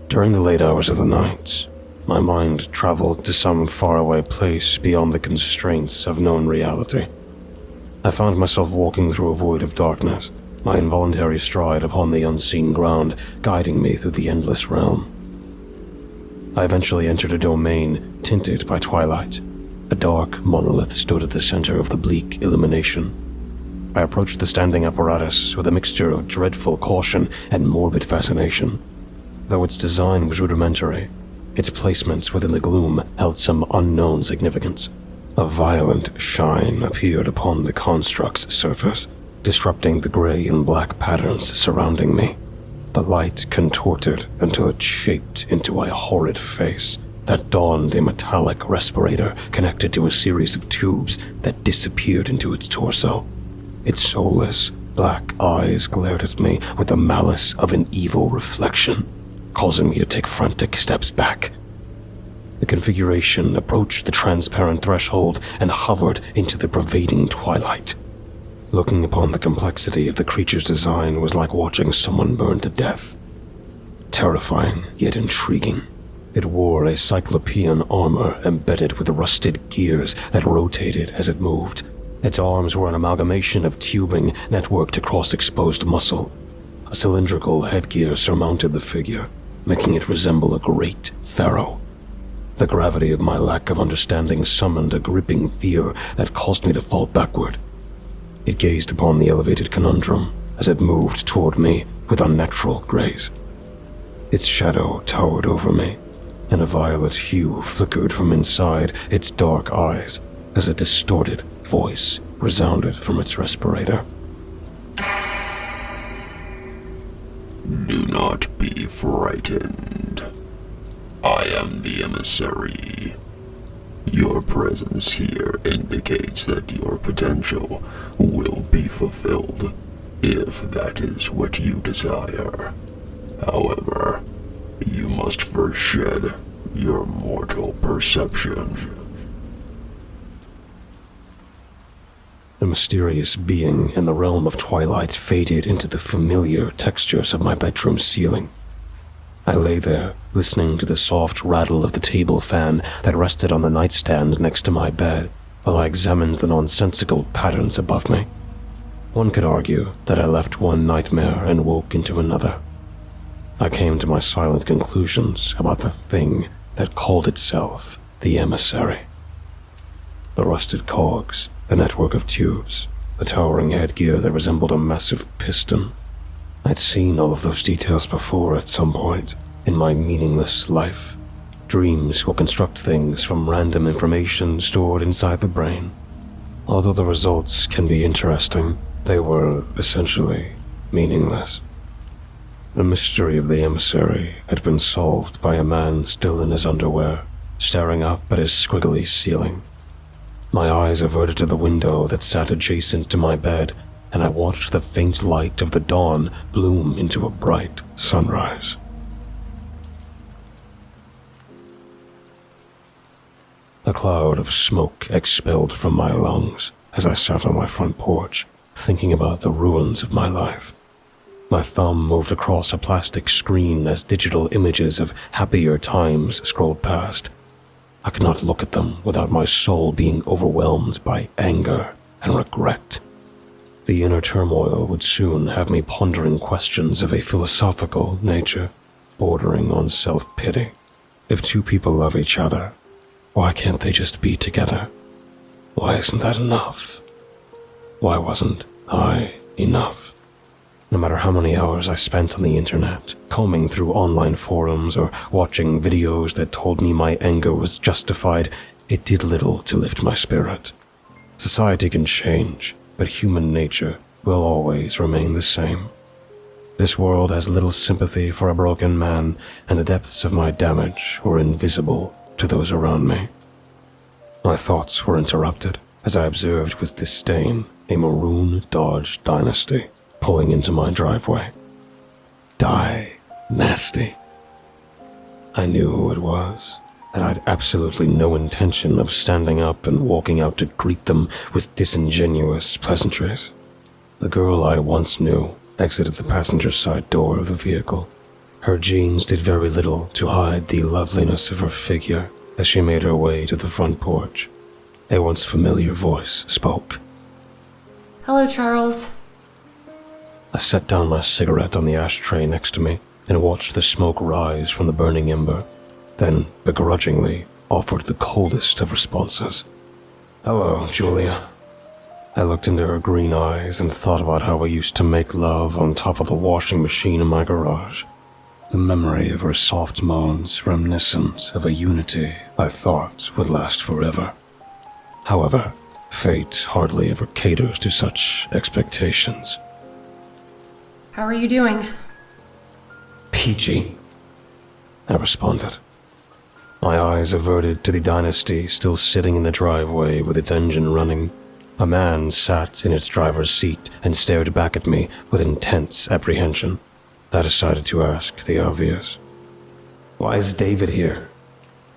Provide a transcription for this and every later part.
During the late hours of the night, my mind traveled to some faraway place beyond the constraints of known reality. I found myself walking through a void of darkness, my involuntary stride upon the unseen ground guiding me through the endless realm. I eventually entered a domain tinted by twilight. A dark monolith stood at the center of the bleak illumination. I approached the standing apparatus with a mixture of dreadful caution and morbid fascination. Though its design was rudimentary, its placement within the gloom held some unknown significance. A violent shine appeared upon the construct's surface, disrupting the gray and black patterns surrounding me. The light contorted until it shaped into a horrid face that donned a metallic respirator connected to a series of tubes that disappeared into its torso. Its soulless, black eyes glared at me with the malice of an evil reflection, causing me to take frantic steps back. The configuration approached the transparent threshold and hovered into the pervading twilight. Looking upon the complexity of the creature's design was like watching someone burn to death. Terrifying, yet intriguing. It wore a cyclopean armor embedded with rusted gears that rotated as it moved. Its arms were an amalgamation of tubing networked across exposed muscle. A cylindrical headgear surmounted the figure, making it resemble a great pharaoh. The gravity of my lack of understanding summoned a gripping fear that caused me to fall backward. It gazed upon the elevated conundrum as it moved toward me with unnatural grace. Its shadow towered over me, and a violet hue flickered from inside its dark eyes as a distorted voice resounded from its respirator. Do not be frightened. I am the Emissary. Your presence here indicates that your potential will be fulfilled, if that is what you desire. However, you must first shed your mortal perception. The mysterious being in the realm of twilight faded into the familiar textures of my bedroom ceiling. I lay there, listening to the soft rattle of the table fan that rested on the nightstand next to my bed, while I examined the nonsensical patterns above me. One could argue that I left one nightmare and woke into another. I came to my silent conclusions about the thing that called itself the Emissary. The rusted cogs, the network of tubes, the towering headgear that resembled a massive piston. I'd seen all of those details before at some point in my meaningless life. Dreams will construct things from random information stored inside the brain. Although the results can be interesting, they were essentially meaningless. The mystery of the Emissary had been solved by a man still in his underwear, staring up at his squiggly ceiling. My eyes averted to the window that sat adjacent to my bed, and I watched the faint light of the dawn bloom into a bright sunrise. A cloud of smoke expelled from my lungs as I sat on my front porch, thinking about the ruins of my life. My thumb moved across a plastic screen as digital images of happier times scrolled past. I could not look at them without my soul being overwhelmed by anger and regret. The inner turmoil would soon have me pondering questions of a philosophical nature, bordering on self-pity. If two people love each other, why can't they just be together? Why isn't that enough? Why wasn't I enough? No matter how many hours I spent on the internet, combing through online forums or watching videos that told me my anger was justified, it did little to lift my spirit. Society can change, but human nature will always remain the same. This world has little sympathy for a broken man, and the depths of my damage were invisible to those around me. My thoughts were interrupted as I observed with disdain a maroon Dodge Dynasty pulling into my driveway. Die nasty. I knew who it was, and I'd absolutely no intention of standing up and walking out to greet them with disingenuous pleasantries. The girl I once knew exited the passenger side door of the vehicle, Her jeans did very little to hide the loveliness of her figure as she made her way to the front porch. A once familiar voice spoke. Hello, Charles. I set down my cigarette on the ashtray next to me and watched the smoke rise from the burning ember, then begrudgingly offered the coldest of responses. Hello, Julia. I looked into her green eyes and thought about how I used to make love on top of the washing machine in my garage. The memory of her soft moans reminiscent of a unity I thought would last forever. However, fate hardly ever caters to such expectations. How are you doing? Peachy, I responded. My eyes averted to the Dynasty still sitting in the driveway with its engine running. A man sat in its driver's seat and stared back at me with intense apprehension. I decided to ask the obvious. Why is David here?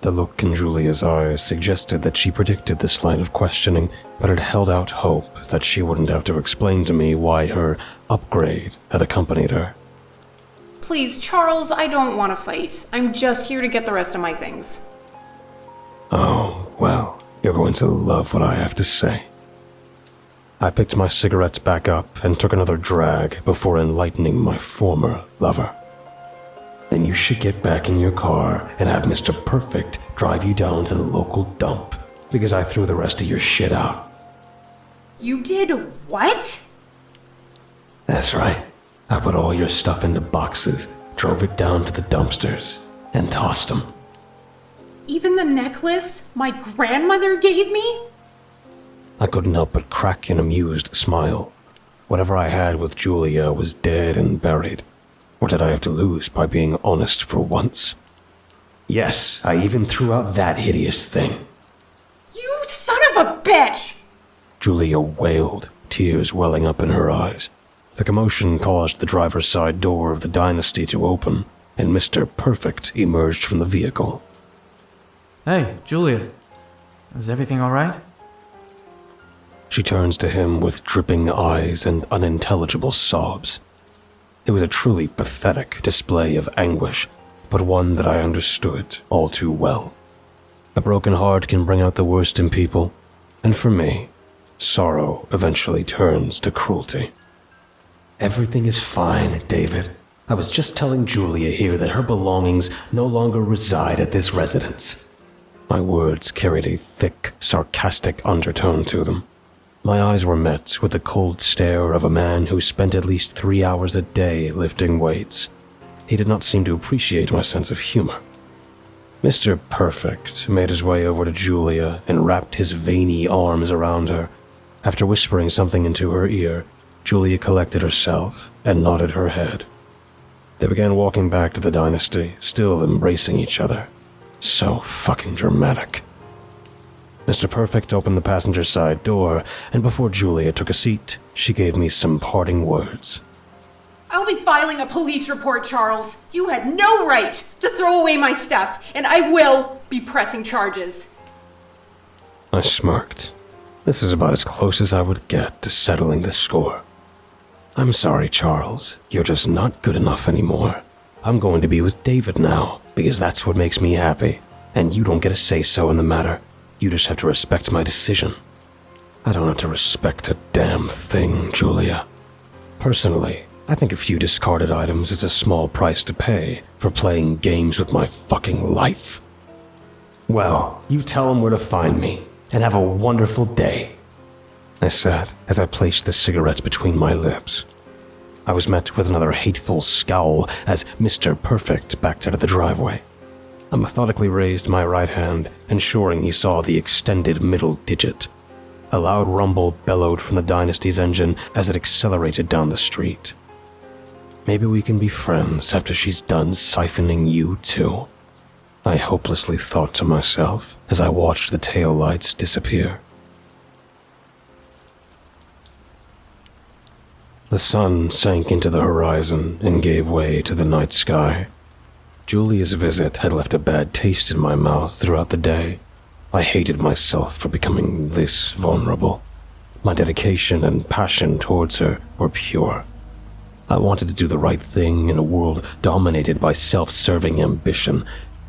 The look in Julia's eyes suggested that she predicted this line of questioning, but had held out hope that she wouldn't have to explain to me why her upgrade had accompanied her. Please, Charles, I don't want to fight. I'm just here to get the rest of my things. Oh, well, you're going to love what I have to say. I picked my cigarettes back up and took another drag before enlightening my former lover. Then you should get back in your car and have Mr. Perfect drive you down to the local dump, because I threw the rest of your shit out. You did what? That's right. I put all your stuff into boxes, drove it down to the dumpsters, and tossed them. Even the necklace my grandmother gave me? I couldn't help but crack an amused smile. Whatever I had with Julia was dead and buried. Or did I have to lose by being honest for once? Yes, I even threw out that hideous thing. You son of a bitch! Julia wailed, tears welling up in her eyes. The commotion caused the driver's side door of the Dynasty to open, and Mr. Perfect emerged from the vehicle. Hey, Julia. Is everything alright? She turns to him with dripping eyes and unintelligible sobs. It was a truly pathetic display of anguish, but one that I understood all too well. A broken heart can bring out the worst in people, and for me, sorrow eventually turns to cruelty. Everything is fine, David. I was just telling Julia here that her belongings no longer reside at this residence. My words carried a thick, sarcastic undertone to them. My eyes were met with the cold stare of a man who spent at least 3 hours a day lifting weights. He did not seem to appreciate my sense of humor. Mr. Perfect made his way over to Julia and wrapped his veiny arms around her. After whispering something into her ear, Julia collected herself and nodded her head. They began walking back to the Dynasty, still embracing each other. So fucking dramatic. Mr. Perfect opened the passenger side door, and before Julia took a seat, she gave me some parting words. I'll be filing a police report, Charles. You had no right to throw away my stuff, and I will be pressing charges. I smirked. This is about as close as I would get to settling the score. I'm sorry, Charles. You're just not good enough anymore. I'm going to be with David now, because that's what makes me happy, and you don't get a say-so in the matter. You just have to respect my decision. I don't have to respect a damn thing, Julia. Personally, I think a few discarded items is a small price to pay for playing games with my fucking life. Well, you tell him where to find me, and have a wonderful day, I said as I placed the cigarette between my lips. I was met with another hateful scowl as Mr. Perfect backed out of the driveway. I methodically raised my right hand, ensuring he saw the extended middle digit. A loud rumble bellowed from the Dynasty's engine as it accelerated down the street. Maybe we can be friends after she's done siphoning you too, I hopelessly thought to myself as I watched the taillights disappear. The sun sank into the horizon and gave way to the night sky. Julia's visit had left a bad taste in my mouth throughout the day. I hated myself for becoming this vulnerable. My dedication and passion towards her were pure. I wanted to do the right thing in a world dominated by self-serving ambition,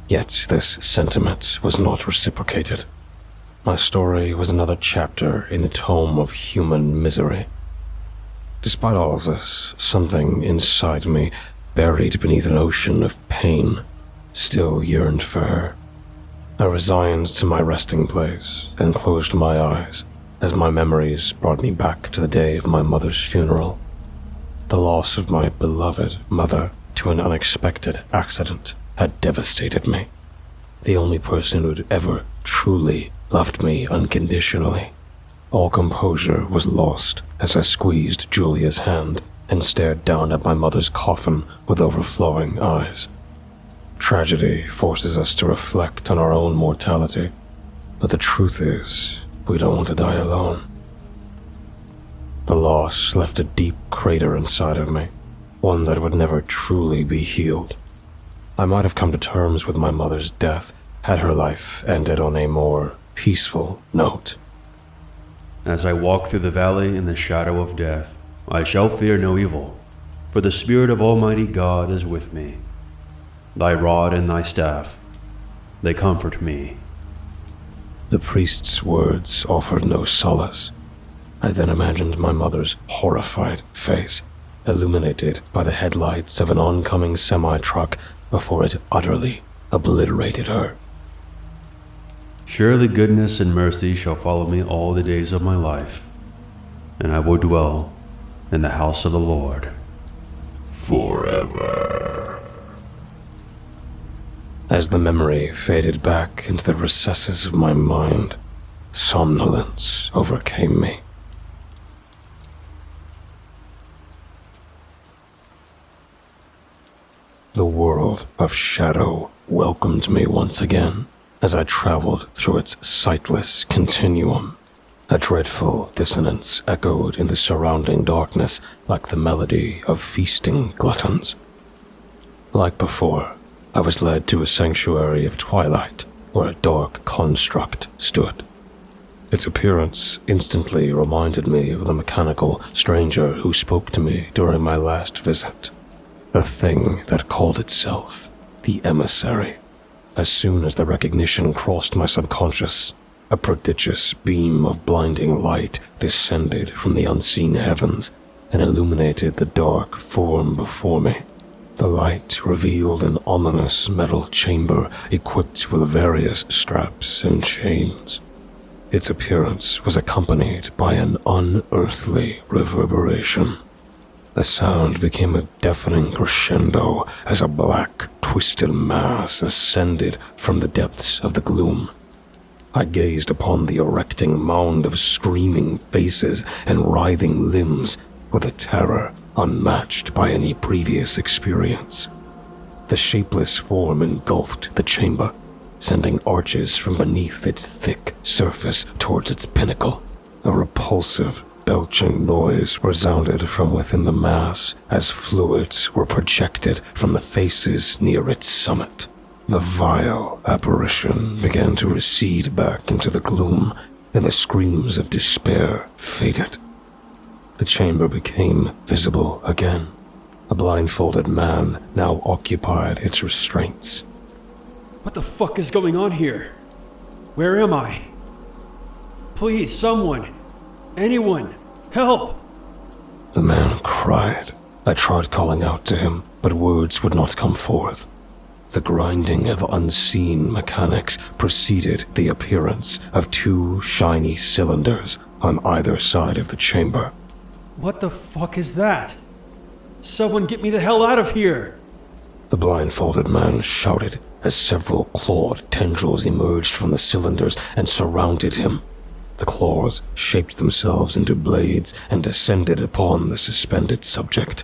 yet this sentiment was not reciprocated. My story was another chapter in the tome of human misery. Despite all of this, something inside me, buried beneath an ocean of pain, still yearned for her. I resigned to my resting place and closed my eyes as my memories brought me back to the day of my mother's funeral. The loss of my beloved mother to an unexpected accident had devastated me. The only person who'd ever truly loved me unconditionally. All composure was lost as I squeezed Julia's hand and stared down at my mother's coffin with overflowing eyes. Tragedy forces us to reflect on our own mortality, but the truth is, we don't want to die alone. The loss left a deep crater inside of me, one that would never truly be healed. I might have come to terms with my mother's death had her life ended on a more peaceful note. As I walk through the valley in the shadow of death, I shall fear no evil, for the Spirit of Almighty God is with me. Thy rod and thy staff, they comfort me. The priest's words offered no solace. I then imagined my mother's horrified face, illuminated by the headlights of an oncoming semi-truck before it utterly obliterated her. Surely goodness and mercy shall follow me all the days of my life, and I will dwell in the house of the Lord forever. As the memory faded back into the recesses of my mind, somnolence overcame me. The world of shadow welcomed me once again as I traveled through its sightless continuum. A dreadful dissonance echoed in the surrounding darkness like the melody of feasting gluttons. Like before, I was led to a sanctuary of twilight where a dark construct stood. Its appearance instantly reminded me of the mechanical stranger who spoke to me during my last visit. A thing that called itself the Emissary. As soon as the recognition crossed my subconscious, a prodigious beam of blinding light descended from the unseen heavens and illuminated the dark form before me. The light revealed an ominous metal chamber equipped with various straps and chains. Its appearance was accompanied by an unearthly reverberation. The sound became a deafening crescendo as a black, twisted mass ascended from the depths of the gloom. I gazed upon the erecting mound of screaming faces and writhing limbs with a terror unmatched by any previous experience. The shapeless form engulfed the chamber, sending arches from beneath its thick surface towards its pinnacle. A repulsive, belching noise resounded from within the mass as fluids were projected from the faces near its summit. The vile apparition began to recede back into the gloom, and the screams of despair faded. The chamber became visible again. A blindfolded man now occupied its restraints. What the fuck is going on here? Where am I? Please, someone! Anyone! Help! The man cried. I tried calling out to him, but words would not come forth. The grinding of unseen mechanics preceded the appearance of two shiny cylinders on either side of the chamber. What the fuck is that? Someone get me the hell out of here! The blindfolded man shouted as several clawed tendrils emerged from the cylinders and surrounded him. The claws shaped themselves into blades and descended upon the suspended subject.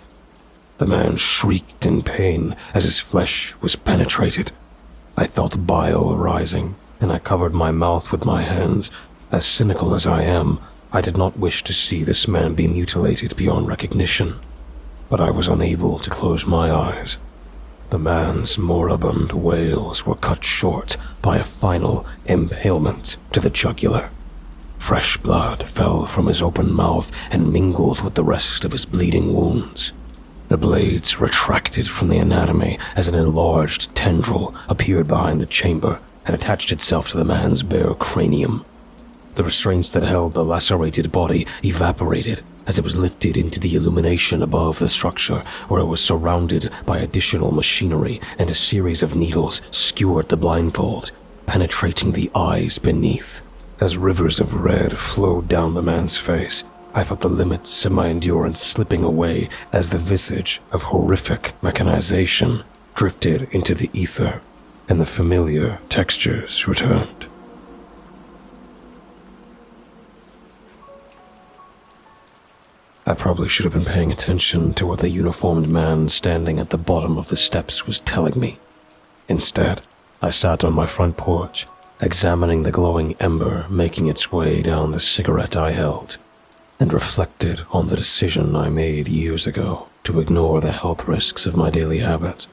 The man shrieked in pain as his flesh was penetrated. I felt bile rising, and I covered my mouth with my hands. As cynical as I am, I did not wish to see this man be mutilated beyond recognition, but I was unable to close my eyes. The man's moribund wails were cut short by a final impalement to the jugular. Fresh blood fell from his open mouth and mingled with the rest of his bleeding wounds. The blades retracted from the anatomy as an enlarged tendril appeared behind the chamber and attached itself to the man's bare cranium. The restraints that held the lacerated body evaporated as it was lifted into the illumination above the structure, where it was surrounded by additional machinery, and a series of needles skewered the blindfold, penetrating the eyes beneath. As rivers of red flowed down the man's face, I felt the limits of my endurance slipping away as the visage of horrific mechanization drifted into the ether, and the familiar textures returned. I probably should have been paying attention to what the uniformed man standing at the bottom of the steps was telling me. Instead, I sat on my front porch, examining the glowing ember making its way down the cigarette I held, and reflected on the decision I made years ago to ignore the health risks of my daily habit.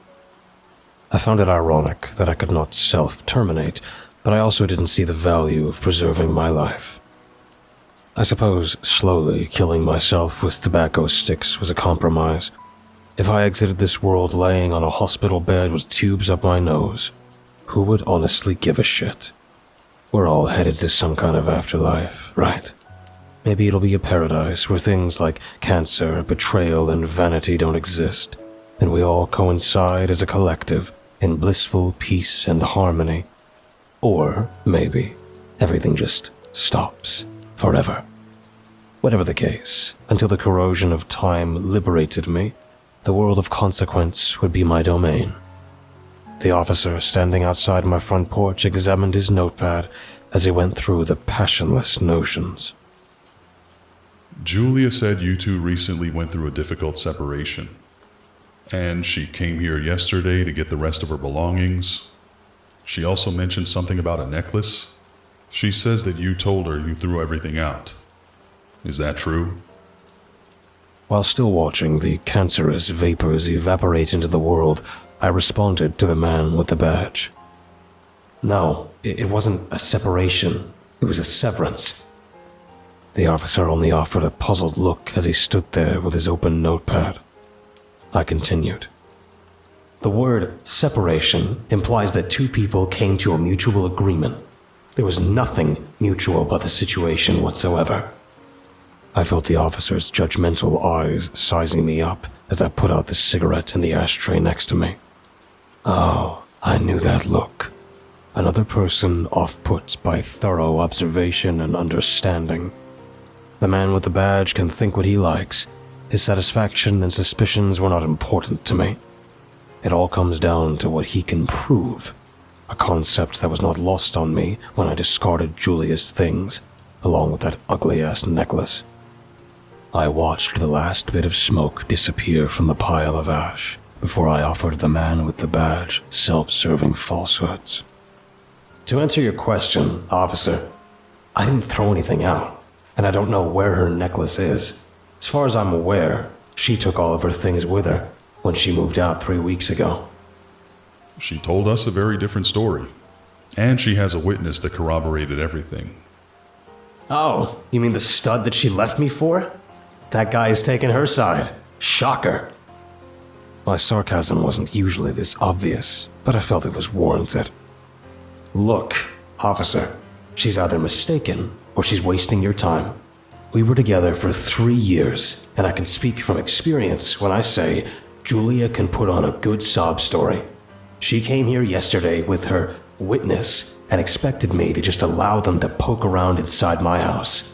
I found it ironic that I could not self-terminate, but I also didn't see the value of preserving my life. I suppose slowly killing myself with tobacco sticks was a compromise. If I exited this world laying on a hospital bed with tubes up my nose, who would honestly give a shit? We're all headed to some kind of afterlife, right? Maybe it'll be a paradise where things like cancer, betrayal, and vanity don't exist, and we all coincide as a collective in blissful peace and harmony. Or maybe everything just stops forever. Whatever the case, until the corrosion of time liberated me, the world of consequence would be my domain. The officer standing outside my front porch examined his notepad as he went through the passionless notions. Julia said you two recently went through a difficult separation, and she came here yesterday to get the rest of her belongings. She also mentioned something about a necklace. She says that you told her you threw everything out. Is that true? While still watching the cancerous vapors evaporate into the world, I responded to the man with the badge. No, it wasn't a separation. It was a severance. The officer only offered a puzzled look as he stood there with his open notepad. I continued. The word separation implies that two people came to a mutual agreement. There was nothing mutual about the situation whatsoever. I felt the officer's judgmental eyes sizing me up as I put out the cigarette in the ashtray next to me. Oh, I knew that look. Another person off-put by thorough observation and understanding. The man with the badge can think what he likes. His satisfaction and suspicions were not important to me. It all comes down to what he can prove. A concept that was not lost on me when I discarded Julia's things, along with that ugly-ass necklace. I watched the last bit of smoke disappear from the pile of ash before I offered the man with the badge self-serving falsehoods. To answer your question, officer, I didn't throw anything out, and I don't know where her necklace is. As far as I'm aware, she took all of her things with her when she moved out 3 weeks ago. She told us a very different story, and she has a witness that corroborated everything. Oh, you mean the stud that she left me for? That guy is taking her side. Shocker. My sarcasm wasn't usually this obvious, but I felt it was warranted. Look, officer, she's either mistaken or she's wasting your time. We were together for 3 years, and I can speak from experience when I say Julia can put on a good sob story. She came here yesterday with her witness and expected me to just allow them to poke around inside my house.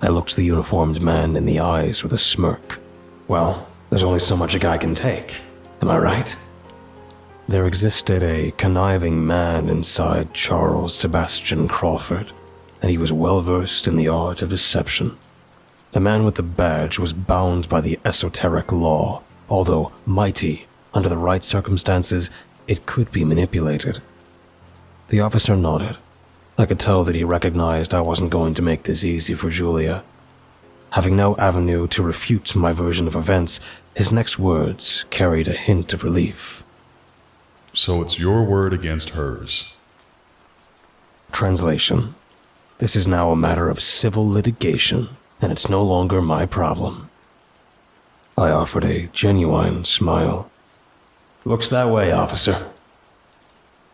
I looked the uniformed man in the eyes with a smirk. Well, there's only so much a guy can take. Am I right? There existed a conniving man inside Charles Sebastian Crawford, and he was well versed in the art of deception. The man with the badge was bound by the esoteric law, although mighty. Under the right circumstances, it could be manipulated. The officer nodded. I could tell that he recognized I wasn't going to make this easy for Julia. Having no avenue to refute my version of events, his next words carried a hint of relief. So it's your word against hers. Translation. This is now a matter of civil litigation, and it's no longer my problem. I offered a genuine smile. "Looks that way, officer."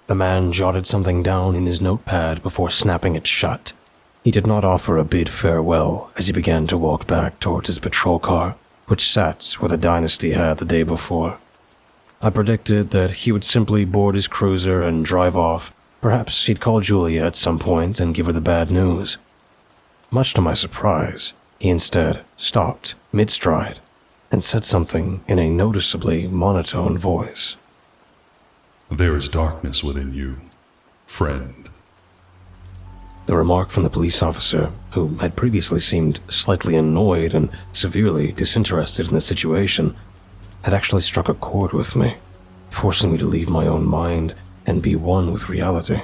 The man jotted something down in his notepad before snapping it shut. He did not offer a bid farewell as he began to walk back towards his patrol car, which sat where the Dynasty had the day before. I predicted that he would simply board his cruiser and drive off. Perhaps he'd call Julia at some point and give her the bad news. Much to my surprise, he instead stopped mid-stride and said something in a noticeably monotone voice. "There is darkness within you, friend." The remark from the police officer, who had previously seemed slightly annoyed and severely disinterested in the situation, had actually struck a chord with me, forcing me to leave my own mind and be one with reality.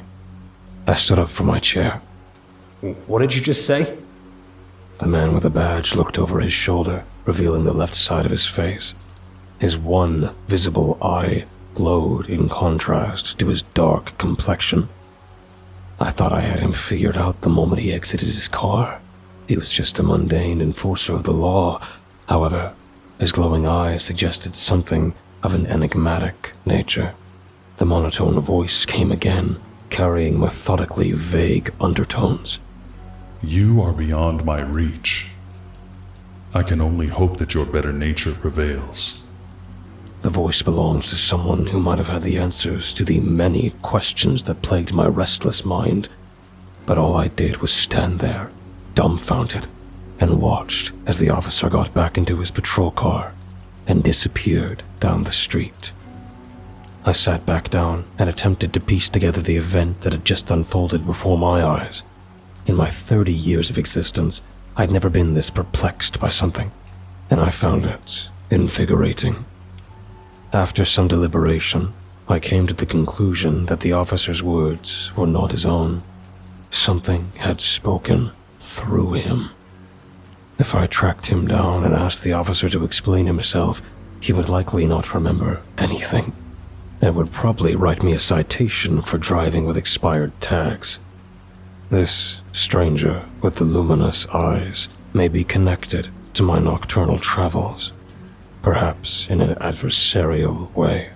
I stood up from my chair. "What did you just say?" The man with the badge looked over his shoulder, revealing the left side of his face. His one visible eye glowed in contrast to his dark complexion. I thought I had him figured out the moment he exited his car. He was just a mundane enforcer of the law. However, his glowing eyes suggested something of an enigmatic nature. The monotone voice came again, carrying methodically vague undertones. "You are beyond my reach. I can only hope that your better nature prevails." The voice belonged to someone who might have had the answers to the many questions that plagued my restless mind, but all I did was stand there, dumbfounded, and watched as the officer got back into his patrol car and disappeared down the street. I sat back down and attempted to piece together the event that had just unfolded before my eyes. In my 30 years of existence, I'd never been this perplexed by something, and I found it invigorating. After some deliberation, I came to the conclusion that the officer's words were not his own. Something had spoken through him. If I tracked him down and asked the officer to explain himself, he would likely not remember anything, and would probably write me a citation for driving with expired tags. This stranger with the luminous eyes may be connected to my nocturnal travels, perhaps in an adversarial way.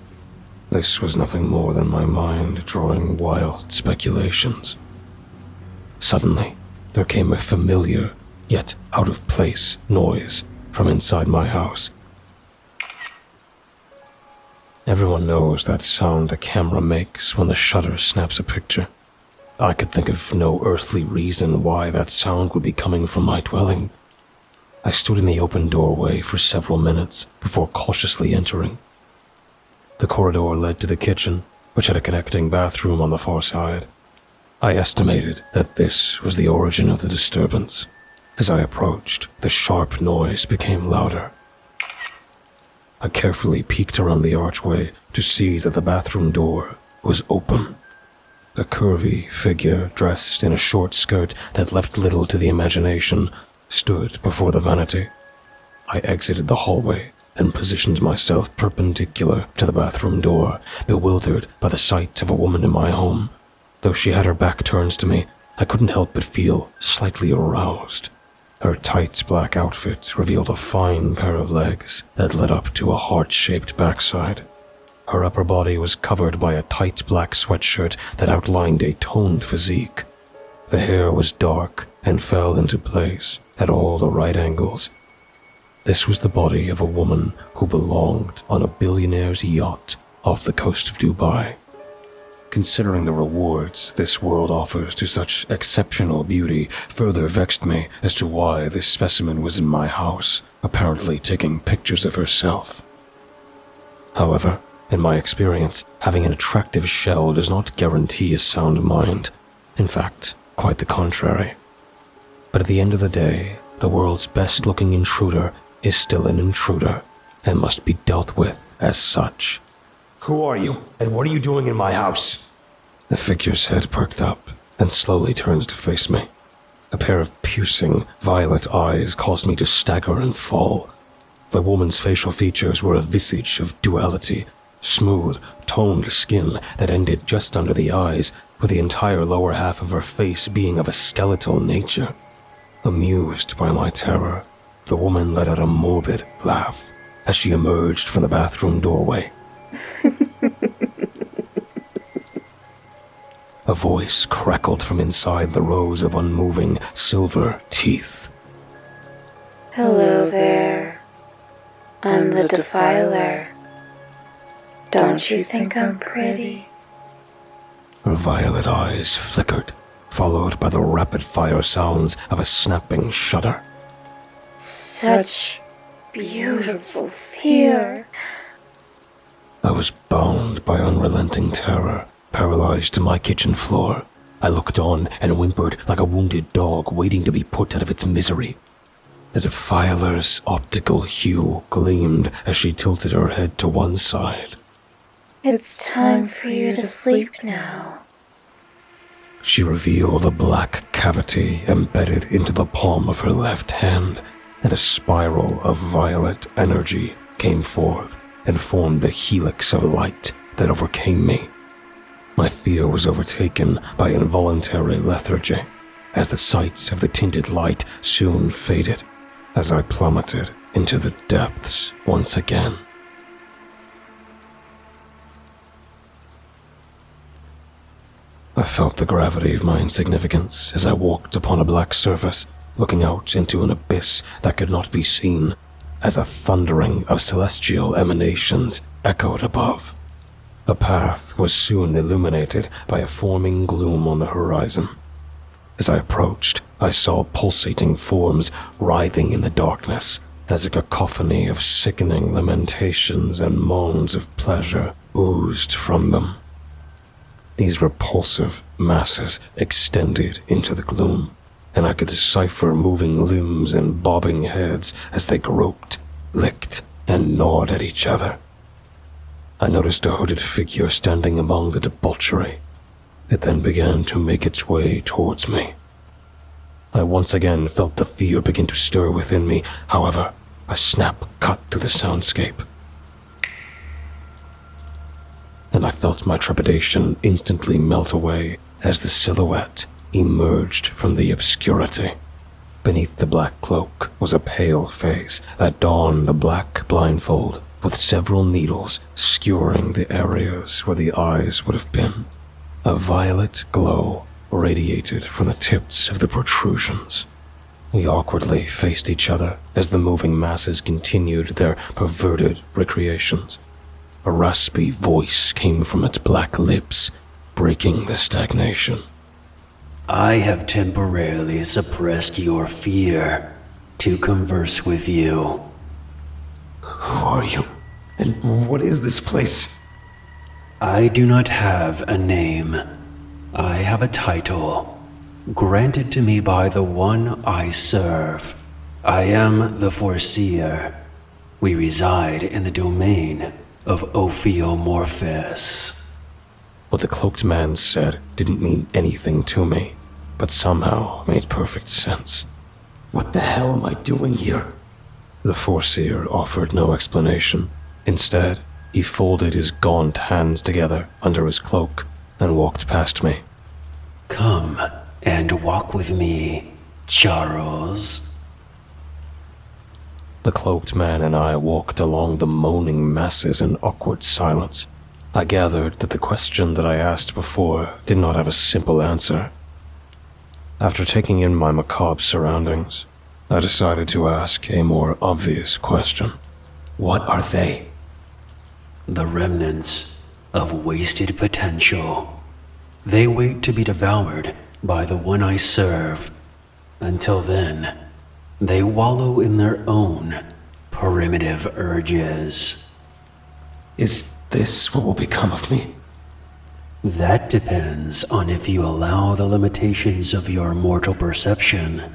This was nothing more than my mind drawing wild speculations. Suddenly, there came a familiar, yet out-of-place noise from inside my house. Everyone knows that sound a camera makes when the shutter snaps a picture. I could think of no earthly reason why that sound would be coming from my dwelling. I stood in the open doorway for several minutes before cautiously entering. The corridor led to the kitchen, which had a connecting bathroom on the far side. I estimated that this was the origin of the disturbance. As I approached, the sharp noise became louder. I carefully peeked around the archway to see that the bathroom door was open. A curvy figure dressed in a short skirt that left little to the imagination stood before the vanity. I exited the hallway and positioned myself perpendicular to the bathroom door, bewildered by the sight of a woman in my home. Though she had her back turned to me, I couldn't help but feel slightly aroused. Her tight black outfit revealed a fine pair of legs that led up to a heart-shaped backside. Her upper body was covered by a tight black sweatshirt that outlined a toned physique. The hair was dark and fell into place at all the right angles. This was the body of a woman who belonged on a billionaire's yacht off the coast of Dubai. Considering the rewards this world offers to such exceptional beauty further vexed me as to why this specimen was in my house, apparently taking pictures of herself. However, in my experience, having an attractive shell does not guarantee a sound mind. In fact, quite the contrary. But at the end of the day, the world's best-looking intruder is still an intruder and must be dealt with as such. "Who are you, and what are you doing in my house?" The figure's head perked up and slowly turned to face me. A pair of piercing, violet eyes caused me to stagger and fall. The woman's facial features were a visage of duality, smooth, toned skin that ended just under the eyes, with the entire lower half of her face being of a skeletal nature. Amused by my terror, the woman let out a morbid laugh. as she emerged from the bathroom doorway. A voice crackled from inside the rows of unmoving silver teeth. Hello there. I'm the Defiler. Don't you think I'm pretty? Her violet eyes flickered, followed by the rapid-fire sounds of a snapping shutter. Such beautiful fear. I was bound by unrelenting terror, paralyzed to my kitchen floor. I looked on and whimpered like a wounded dog waiting to be put out of its misery. The Defiler's optical hue gleamed as she tilted her head to one side. It's time for you to sleep now. She revealed a black cavity embedded into the palm of her left hand, and a spiral of violet energy came forth and formed a helix of light that overcame me. My fear was overtaken by involuntary lethargy, as the sights of the tinted light soon faded, as I plummeted into the depths once again. I felt the gravity of my insignificance as I walked upon a black surface, looking out into an abyss that could not be seen, as a thundering of celestial emanations echoed above. A path was soon illuminated by a forming gloom on the horizon. As I approached, I saw pulsating forms writhing in the darkness, as a cacophony of sickening lamentations and moans of pleasure oozed from them. These repulsive masses extended into the gloom, and I could decipher moving limbs and bobbing heads as they groped, licked, and gnawed at each other. I noticed a hooded figure standing among the debauchery. It then began to make its way towards me. I once again felt the fear begin to stir within me. However, a snap cut through the soundscape, and I felt my trepidation instantly melt away as the silhouette emerged from the obscurity. Beneath the black cloak was a pale face that donned a black blindfold with several needles skewering the areas where the eyes would have been. A violet glow radiated from the tips of the protrusions. We awkwardly faced each other as the moving masses continued their perverted recreations. A raspy voice came from its black lips, breaking the stagnation. I have temporarily suppressed your fear to converse with you. Who are you? And what is this place? I do not have a name. I have a title, granted to me by the one I serve. I am the Foreseer. We reside in the domain of Ophiomorphis. What the cloaked man said didn't mean anything to me, but somehow made perfect sense. What the hell am I doing here? The Foreseer offered no explanation. Instead, he folded his gaunt hands together under his cloak and walked past me. Come and walk with me, Charles. The cloaked man and I walked along the moaning masses in awkward silence. I gathered that the question that I asked before did not have a simple answer. After taking in my macabre surroundings, I decided to ask a more obvious question. What are they? The remnants of wasted potential. They wait to be devoured by the one I serve. Until then, they wallow in their own primitive urges. Is this what will become of me? That depends on if you allow the limitations of your mortal perception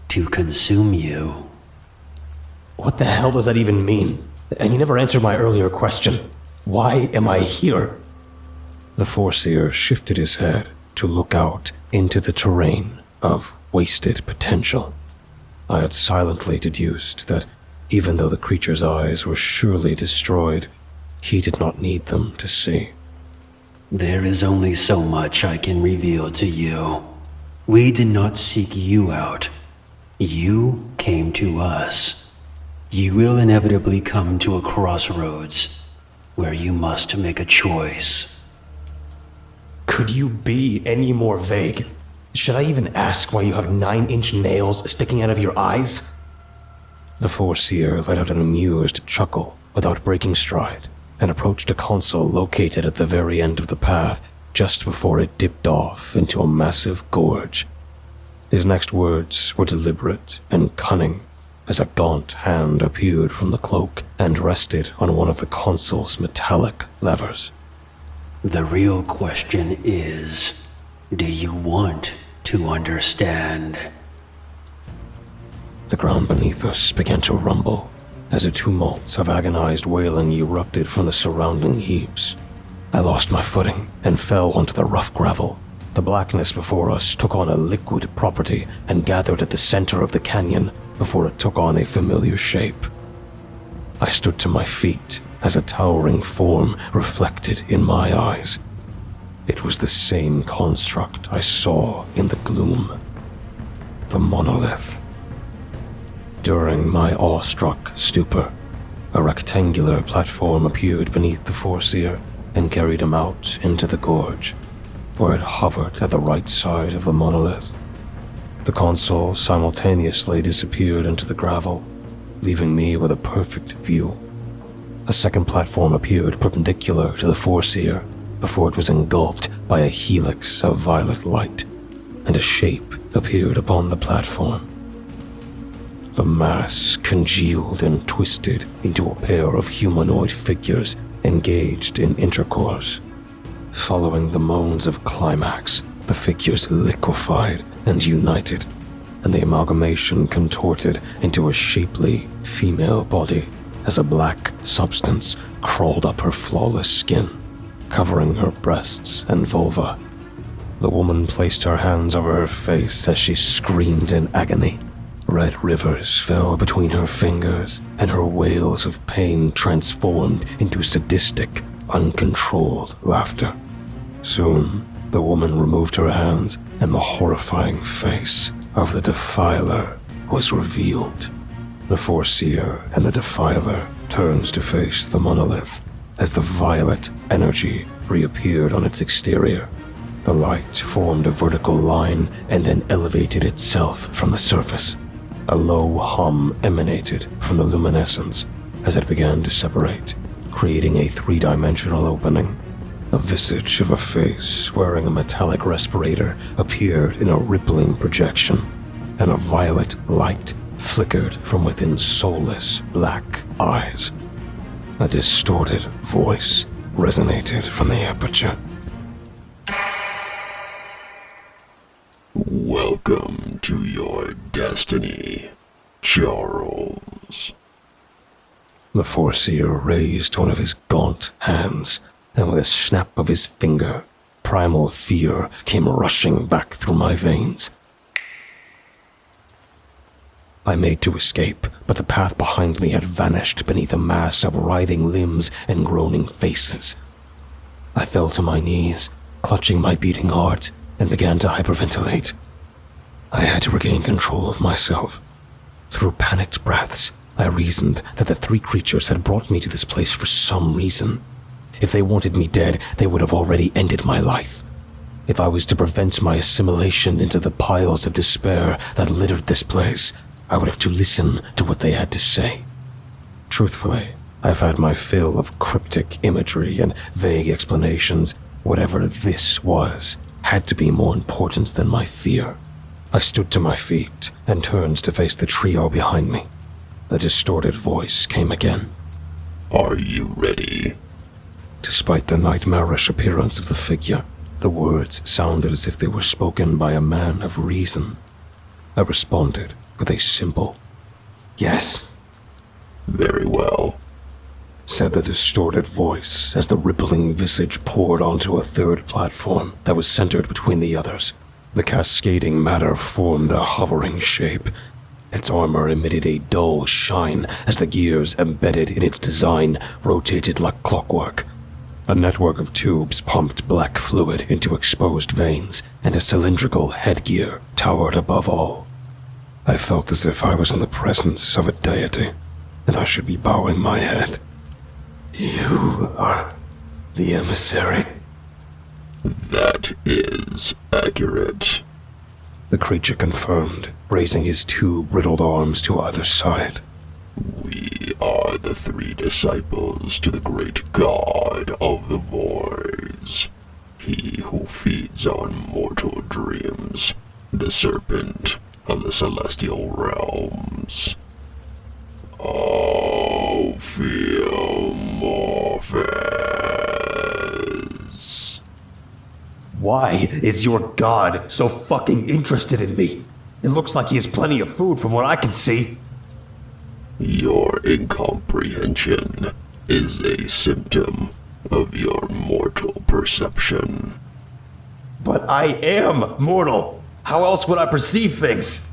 to consume you. What the hell does that even mean? And you never answered my earlier question. Why am I here? The Foreseer shifted his head to look out into the terrain of wasted potential. I had silently deduced that even though the creature's eyes were surely destroyed, he did not need them to see. There is only so much I can reveal to you. We did not seek you out. You came to us. You will inevitably come to a crossroads where you must make a choice. Could you be any more vague? Should I even ask why you have 9-inch nails sticking out of your eyes? The Foreseer let out an amused chuckle without breaking stride and approached a console located at the very end of the path just before it dipped off into a massive gorge. His next words were deliberate and cunning as a gaunt hand appeared from the cloak and rested on one of the console's metallic levers. The real question is, do you want to understand? The ground beneath us began to rumble as a tumult of agonized wailing erupted from the surrounding heaps. I lost my footing and fell onto the rough gravel. The blackness before us took on a liquid property and gathered at the center of the canyon before it took on a familiar shape. I stood to my feet as a towering form reflected in my eyes. It was the same construct I saw in the gloom. The monolith. During my awestruck stupor, a rectangular platform appeared beneath the Foreseer and carried him out into the gorge, where it hovered at the right side of the monolith. The console simultaneously disappeared into the gravel, leaving me with a perfect view. A second platform appeared perpendicular to the Foreseer before it was engulfed by a helix of violet light, and a shape appeared upon the platform. The mass congealed and twisted into a pair of humanoid figures engaged in intercourse. Following the moans of climax, the figures liquefied and united, and the amalgamation contorted into a shapely female body as a black substance crawled up her flawless skin, covering her breasts and vulva. The woman placed her hands over her face as she screamed in agony. Red rivers fell between her fingers, and her wails of pain transformed into sadistic, uncontrolled laughter. Soon, the woman removed her hands, and the horrifying face of the Defiler was revealed. The Foreseer and the Defiler turned to face the monolith as the violet energy reappeared on its exterior. The light formed a vertical line and then elevated itself from the surface. A low hum emanated from the luminescence as it began to separate, creating a three-dimensional opening. A visage of a face wearing a metallic respirator appeared in a rippling projection, and a violet light flickered from within soulless black eyes. A distorted voice resonated from the aperture. Welcome to your destiny, Charles. The Foreseer raised one of his gaunt hands, and with a snap of his finger, primal fear came rushing back through my veins. I made to escape, but the path behind me had vanished beneath a mass of writhing limbs and groaning faces. I fell to my knees, clutching my beating heart, and began to hyperventilate. I had to regain control of myself. Through panicked breaths, I reasoned that the three creatures had brought me to this place for some reason. If they wanted me dead, they would have already ended my life. If I was to prevent my assimilation into the piles of despair that littered this place, I would have to listen to what they had to say. Truthfully, I've had my fill of cryptic imagery and vague explanations. Whatever this was had to be more important than my fear. I stood to my feet and turned to face the trio behind me. The distorted voice came again. Are you ready? Despite the nightmarish appearance of the figure, the words sounded as if they were spoken by a man of reason. I responded with a simple, "Yes." Very well, said the distorted voice as the rippling visage poured onto a third platform that was centered between the others. The cascading matter formed a hovering shape. Its armor emitted a dull shine as the gears embedded in its design rotated like clockwork. A network of tubes pumped black fluid into exposed veins, and a cylindrical headgear towered above all. I felt as if I was in the presence of a deity. and I should be bowing my head. You are the emissary. That is accurate. The creature confirmed, raising his two brittled arms to either side. We are the three disciples to the great god of the voids. He who feeds on mortal dreams, the serpent of the celestial realms. Ophiomorphis. Why is your god so fucking interested in me? It looks like he has plenty of food from what I can see. Your incomprehension is a symptom of your mortal perception. But I am mortal. How else would I perceive things?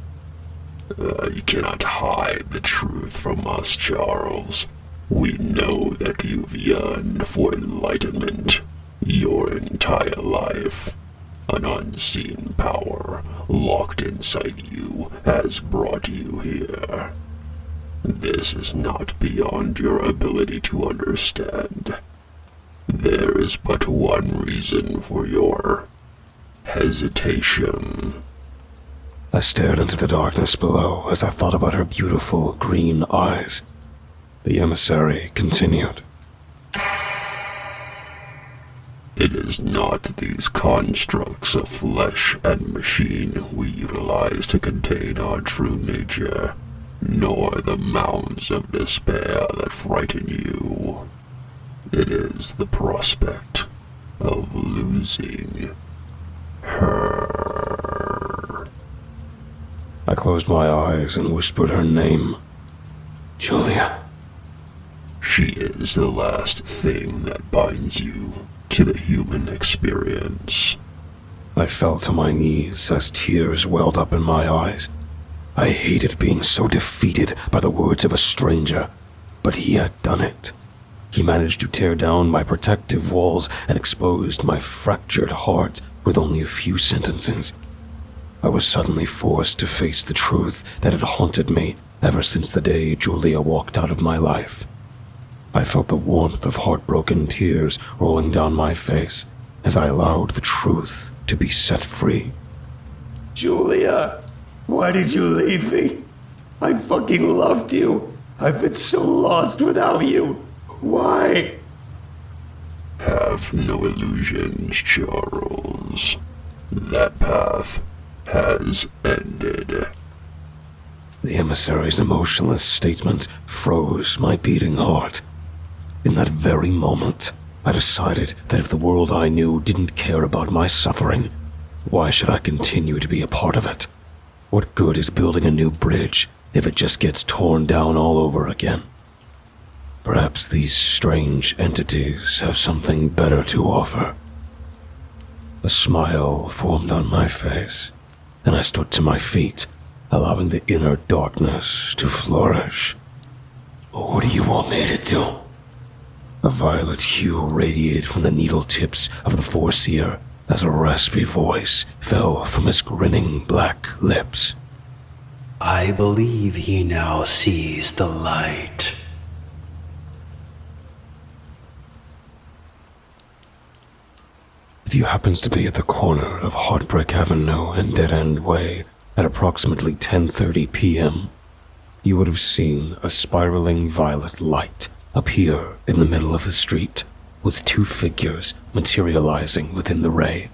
You cannot hide the truth from us, Charles. We know that you've yearned for enlightenment your entire life. An unseen power locked inside you has brought you here. This is not beyond your ability to understand. There is but one reason for your hesitation. I stared into the darkness below as I thought about her beautiful green eyes. The emissary continued. It is not these constructs of flesh and machine we utilize to contain our true nature, nor the mounds of despair that frighten you. It is the prospect of losing her. I closed my eyes and whispered her name. Julia. She is the last thing that binds you to the human experience. I fell to my knees as tears welled up in my eyes. I hated being so defeated by the words of a stranger, but he had done it. He managed to tear down my protective walls and exposed my fractured heart with only a few sentences. I was suddenly forced to face the truth that had haunted me ever since the day Julia walked out of my life. I felt the warmth of heartbroken tears rolling down my face as I allowed the truth to be set free. Julia, why did you leave me? I fucking loved you. I've been so lost without you. Why? Have no illusions, Charles. That path has ended. The emissary's emotionless statement froze my beating heart. In that very moment, I decided that if the world I knew didn't care about my suffering, why should I continue to be a part of it? What good is building a new bridge if it just gets torn down all over again? Perhaps these strange entities have something better to offer. A smile formed on my face, and I stood to my feet, allowing the inner darkness to flourish. What do you want me to do? A violet hue radiated from the needle tips of the Foreseer as a raspy voice fell from his grinning black lips. I believe he now sees the light. If you happens to be at the corner of Heartbreak Avenue and Dead End Way at approximately 10:30 p.m., you would have seen a spiraling violet light appear in the middle of the street, with two figures materializing within the ray.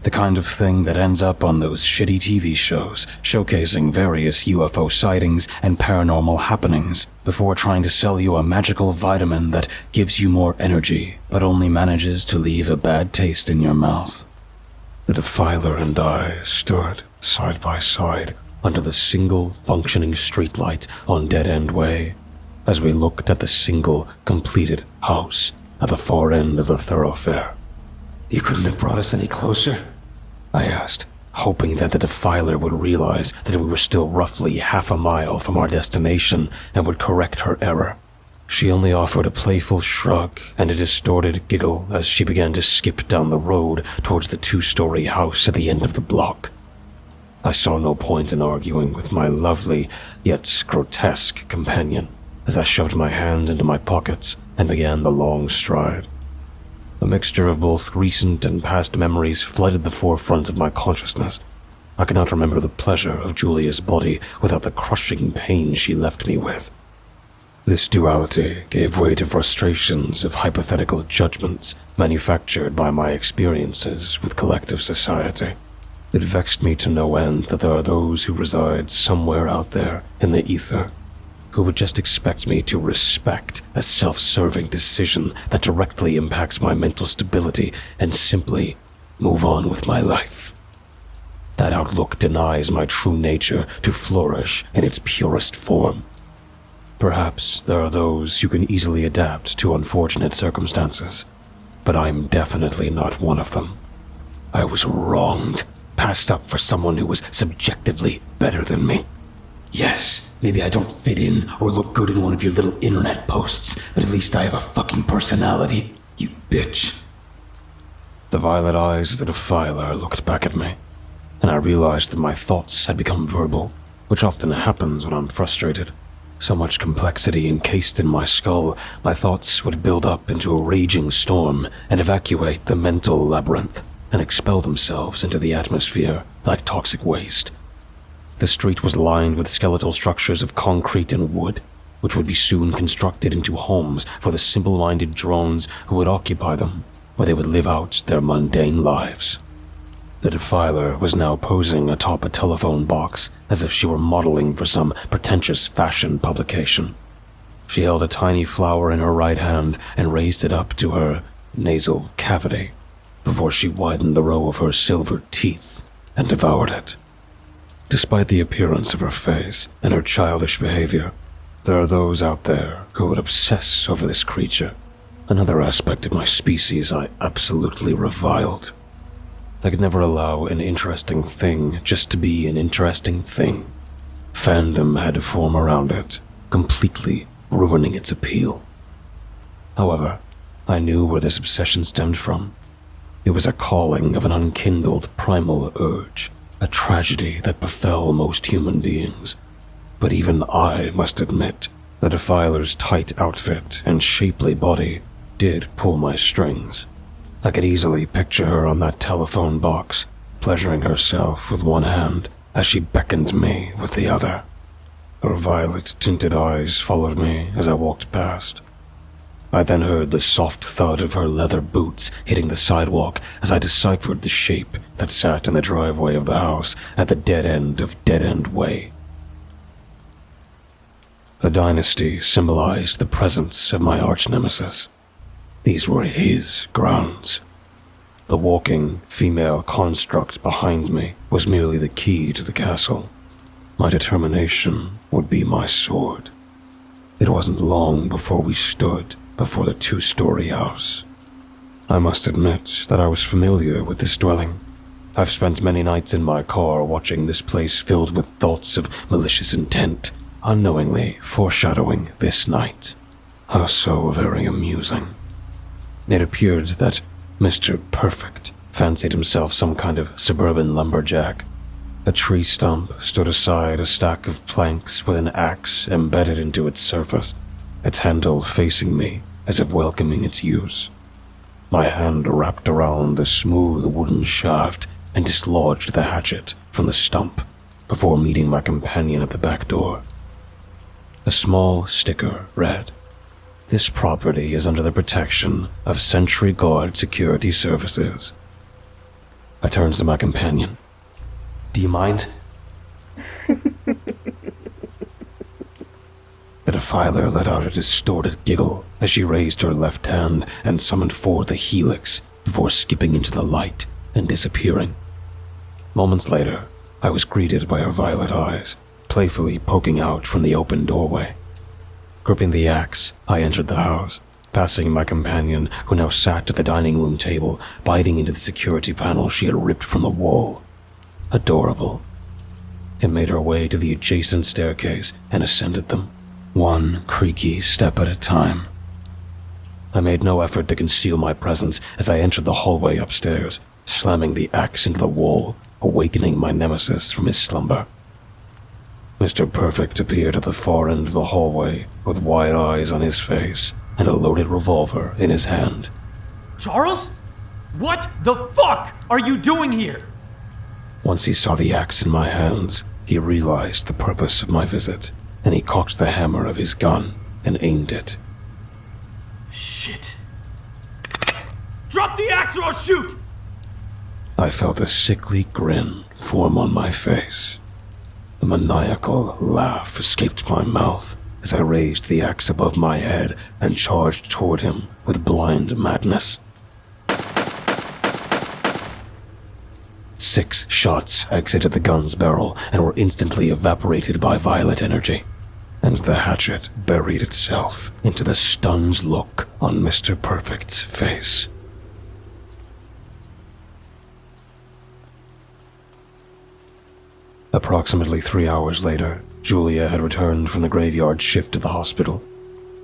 The kind of thing that ends up on those shitty TV shows showcasing various UFO sightings and paranormal happenings before trying to sell you a magical vitamin that gives you more energy but only manages to leave a bad taste in your mouth. The Defiler and I stood side by side under the single functioning streetlight on Dead End Way as we looked at the single completed house at the far end of the thoroughfare. You couldn't have brought us any closer? I asked, hoping that the Defiler would realize that we were still roughly half a mile from our destination and would correct her error. She only offered a playful shrug and a distorted giggle as she began to skip down the road towards the 2-story house at the end of the block. I saw no point in arguing with my lovely, yet grotesque companion. as I shoved my hands into my pockets and began the long stride. A mixture of both recent and past memories flooded the forefront of my consciousness. I could not remember the pleasure of Julia's body without the crushing pain she left me with. This duality gave way to frustrations of hypothetical judgments manufactured by my experiences with collective society. It vexed me to no end that there are those who reside somewhere out there in the ether who would just expect me to respect a self-serving decision that directly impacts my mental stability and simply move on with my life. That outlook denies my true nature to flourish in its purest form. Perhaps there are those who can easily adapt to unfortunate circumstances, but I'm definitely not one of them. I was wronged, passed up for someone who was subjectively better than me. Yes, maybe I don't fit in or look good in one of your little internet posts, but at least I have a fucking personality, you bitch. The violet eyes of the Defiler looked back at me, and I realized that my thoughts had become verbal, which often happens when I'm frustrated. So much complexity encased in my skull, my thoughts would build up into a raging storm and evacuate the mental labyrinth and expel themselves into the atmosphere like toxic waste. The street was lined with skeletal structures of concrete and wood, which would be soon constructed into homes for the simple-minded drones who would occupy them, where they would live out their mundane lives. The Defiler was now posing atop a telephone box as if she were modeling for some pretentious fashion publication. She held a tiny flower in her right hand and raised it up to her nasal cavity before she widened the row of her silver teeth and devoured it. Despite the appearance of her face and her childish behavior, there are those out there who would obsess over this creature, another aspect of my species I absolutely reviled. I could never allow an interesting thing just to be an interesting thing. Fandom had to form around it, completely ruining its appeal. However, I knew where this obsession stemmed from. It was a calling of an unkindled primal urge, a tragedy that befell most human beings. But even I must admit, the Defiler's tight outfit and shapely body did pull my strings. I could easily picture her on that telephone box, pleasuring herself with one hand as she beckoned me with the other. Her violet-tinted eyes followed me as I walked past. I then heard the soft thud of her leather boots hitting the sidewalk as I deciphered the shape that sat in the driveway of the house at the dead end of Dead End Way. The dynasty symbolized the presence of my arch-nemesis. These were his grounds. The walking, female construct behind me was merely the key to the castle. My determination would be my sword. It wasn't long before we stood before the two-story house. I must admit that I was familiar with this dwelling. I've spent many nights in my car watching this place filled with thoughts of malicious intent, unknowingly foreshadowing this night. How so very amusing. It appeared that Mr. Perfect fancied himself some kind of suburban lumberjack. A tree stump stood aside a stack of planks with an axe embedded into its surface, its handle facing me as if welcoming its use. My hand wrapped around the smooth wooden shaft and dislodged the hatchet from the stump before meeting my companion at the back door. A small sticker read, "This property is under the protection of Sentry Guard Security Services." I turned to my companion. "Do you mind?" The Defiler let out a distorted giggle as she raised her left hand and summoned forth a helix before skipping into the light and disappearing. Moments later, I was greeted by her violet eyes, playfully poking out from the open doorway. Gripping the axe, I entered the house, passing my companion, who now sat at the dining room table, biting into the security panel she had ripped from the wall. Adorable. It made her way to the adjacent staircase and ascended them, one creaky step at a time. I made no effort to conceal my presence as I entered the hallway upstairs, slamming the axe into the wall, awakening my nemesis from his slumber. Mr. Perfect appeared at the far end of the hallway with wide eyes on his face and a loaded revolver in his hand. Charles? What the fuck are you doing here? Once he saw the axe in my hands, he realized the purpose of my visit, and he cocked the hammer of his gun and aimed it. Shit. Drop the axe or I'll shoot! I felt a sickly grin form on my face. A maniacal laugh escaped my mouth as I raised the axe above my head and charged toward him with blind madness. 6 shots exited the gun's barrel and were instantly evaporated by violet energy, and the hatchet buried itself into the stunned look on Mr. Perfect's face. Approximately 3 hours later, Julia had returned from the graveyard shift to the hospital.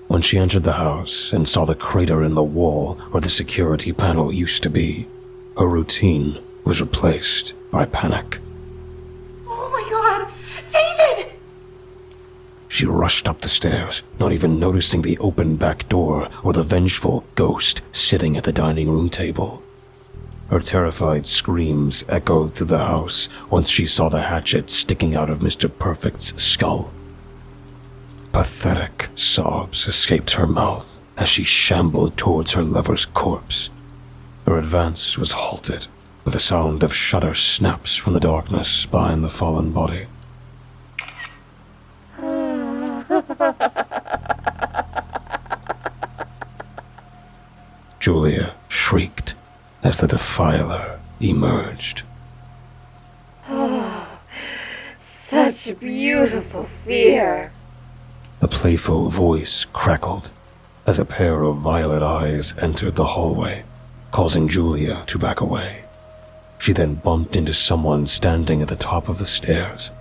When she entered the house and saw the crater in the wall where the security panel used to be, her routine was replaced by panic. Oh my god! David! She rushed up the stairs, not even noticing the open back door or the vengeful ghost sitting at the dining room table. Her terrified screams echoed through the house once she saw the hatchet sticking out of Mr. Perfect's skull. Pathetic sobs escaped her mouth as she shambled towards her lover's corpse. Her advance was halted with a sound of shutter snaps from the darkness behind the fallen body. Julia shrieked as the Defiler emerged. Oh, such beautiful fear. A playful voice crackled as a pair of violet eyes entered the hallway, causing Julia to back away. She then bumped into someone standing at the top of the stairs.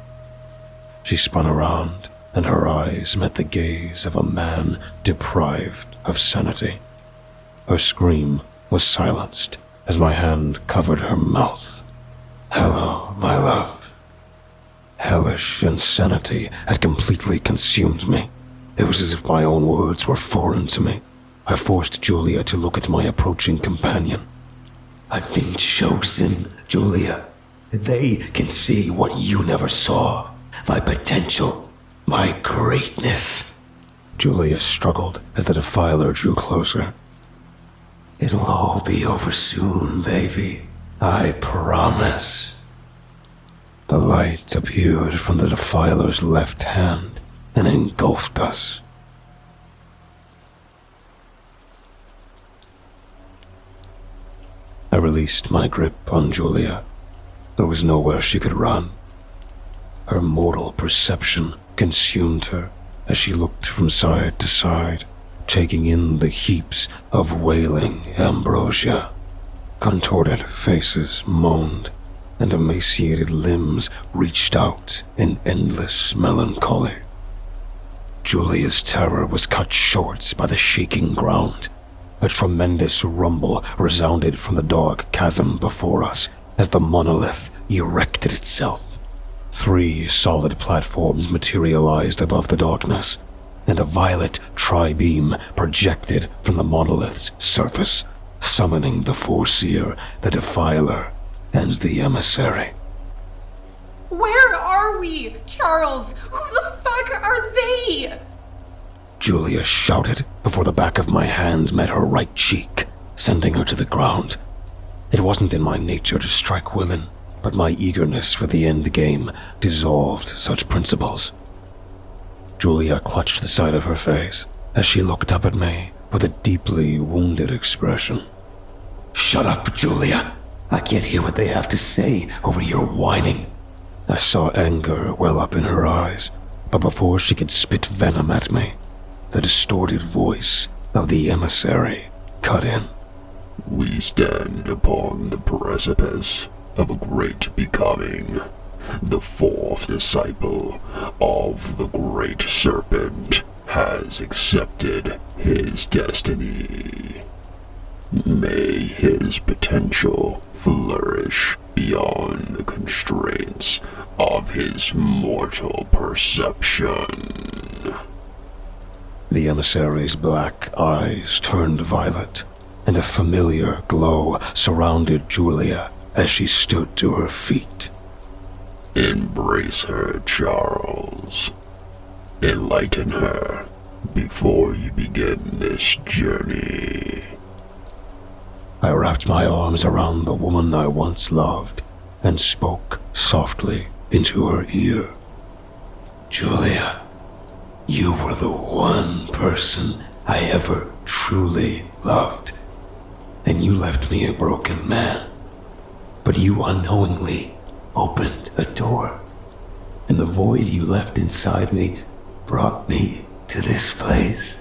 She spun around, and her eyes met the gaze of a man deprived of sanity. Her scream was silenced as my hand covered her mouth. Hello, my love. Hellish insanity had completely consumed me. It was as if my own words were foreign to me. I forced Julia to look at my approaching companion. I've been chosen, Julia. They can see what you never saw. My potential, my greatness. Julia struggled as the Defiler drew closer. It'll all be over soon, baby. I promise. The light appeared from the Defiler's left hand and engulfed us. I released my grip on Julia. There was nowhere she could run. Her mortal perception consumed her as she looked from side to side, taking in the heaps of wailing ambrosia. Contorted faces moaned, and emaciated limbs reached out in endless melancholy. Julia's terror was cut short by the shaking ground. A tremendous rumble resounded from the dark chasm before us as the monolith erected itself. 3 solid platforms materialized above the darkness, and a violet tri-beam projected from the monolith's surface, summoning the Foreseer, the Defiler, and the Emissary. Where are we? Charles, who the fuck are they? Julia shouted before the back of my hand met her right cheek, sending her to the ground. It wasn't in my nature to strike women, but my eagerness for the end game dissolved such principles. Julia clutched the side of her face as she looked up at me with a deeply wounded expression. Shut up, Julia. I can't hear what they have to say over your whining. I saw anger well up in her eyes, but before she could spit venom at me, the distorted voice of the Emissary cut in. We stand upon the precipice of a great becoming. The 4th disciple of the Great Serpent has accepted his destiny. May his potential flourish beyond the constraints of his mortal perception. The emissary's black eyes turned violet, and a familiar glow surrounded Julia as she stood to her feet. Embrace her, Charles. Enlighten her before you begin this journey. I wrapped my arms around the woman I once loved and spoke softly into her ear. Julia, you were the one person I ever truly loved, and you left me a broken man. But you unknowingly opened a door, and the void you left inside me brought me to this place.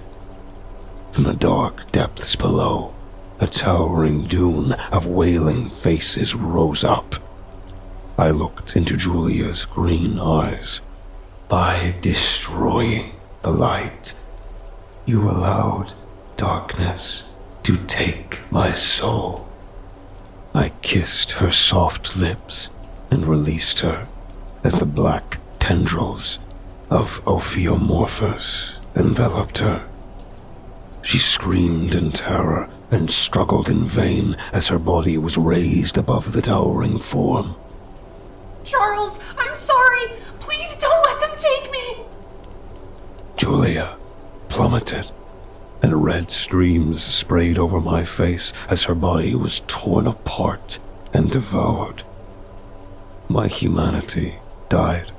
From the dark depths below, a towering dune of wailing faces rose up. I looked into Julia's green eyes. By destroying the light, you allowed darkness to take my soul. I kissed her soft lips and released her as the black tendrils of Ophiomorphos enveloped her. She screamed in terror and struggled in vain as her body was raised above the towering form. Charles, I'm sorry. Please don't let them take me. Julia plummeted, and red streams sprayed over my face as her body was torn apart and devoured. My humanity died,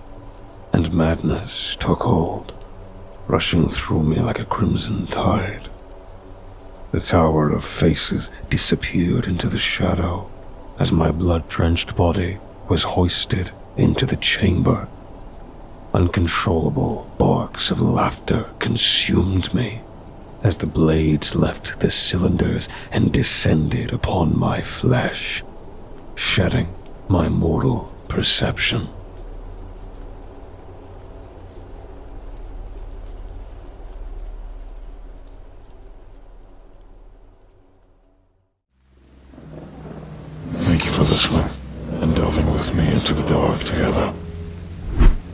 and madness took hold, rushing through me like a crimson tide. The tower of faces disappeared into the shadow as my blood-drenched body was hoisted into the chamber. Uncontrollable barks of laughter consumed me as the blades left the cylinders and descended upon my flesh, shedding my mortal perception. Thank you for listening and delving with me into the dark together.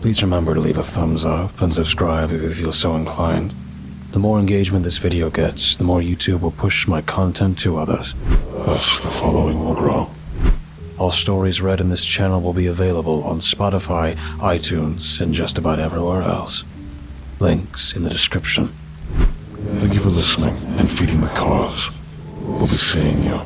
Please remember to leave a thumbs up and subscribe if you feel so inclined. The more engagement this video gets, the more YouTube will push my content to others. Thus, the following will grow. All stories read in this channel will be available on Spotify, iTunes, and just about everywhere else. Links in the description. Thank you for listening and feeding the cause. We'll be seeing you